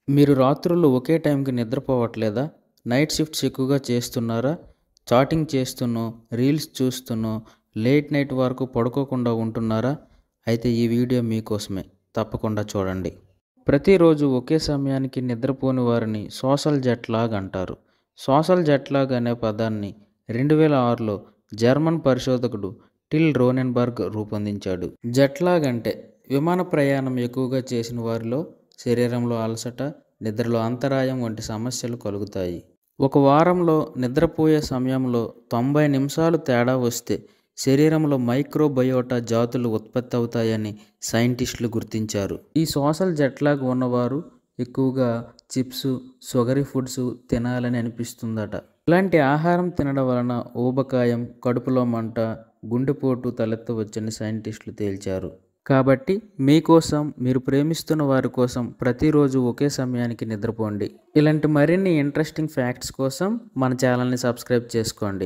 మీరు రాత్రుళ్ళు ఒకే టైంకి నిద్రపోవట్లేదా? నైట్ షిఫ్ట్స్ ఎక్కువగా చేస్తున్నారా? చాటింగ్ చేస్తూనో, రీల్స్ చూస్తూనో, లేట్ నైట్ వరకు పడుకోకుండా ఉంటున్నారా? అయితే ఈ వీడియో మీకోసమే. తప్పకుండా చూడండి. ప్రతిరోజు ఒకే సమయానికి నిద్రపోని వారిని సోషల్ జెట్ లాగ్ అంటారు. సోషల్ జెట్ లాగ్ అనే పదాన్ని 2006లో జర్మన్ పరిశోధకుడు టిల్ రోనెన్బర్గ్ రూపొందించాడు. జెట్ లాగ్ అంటే విమాన ప్రయాణం ఎక్కువగా చేసిన వారిలో శరీరంలో అలసట, నిద్రలో అంతరాయం వంటి సమస్యలు కలుగుతాయి. ఒక వారంలో నిద్రపోయే సమయంలో 90 నిమిషాలు తేడా వస్తే శరీరంలో మైక్రోబయోటా జాతులు ఉత్పత్తి అవుతాయని సైంటిస్టులు గుర్తించారు. ఈ సోషల్ జెట్లాగ్ ఉన్నవారు ఎక్కువగా చిప్స్, షుగరీ ఫుడ్స్ తినాలని అనిపిస్తుందట. ఇలాంటి ఆహారం తినడం వలన ఊబకాయం, కడుపులో మంట, గుండెపోటు తలెత్తవచ్చని సైంటిస్టులు తేల్చారు. కాబట్టి మీకోసం, మీరు ప్రేమిస్తున్న వారి కోసం ప్రతిరోజు ఒకే సమయానికి నిద్రపోండి. ఇలాంటి మరిన్ని ఇంట్రెస్టింగ్ ఫ్యాక్ట్స్ కోసం మన ఛానల్ని సబ్స్క్రైబ్ చేసుకోండి.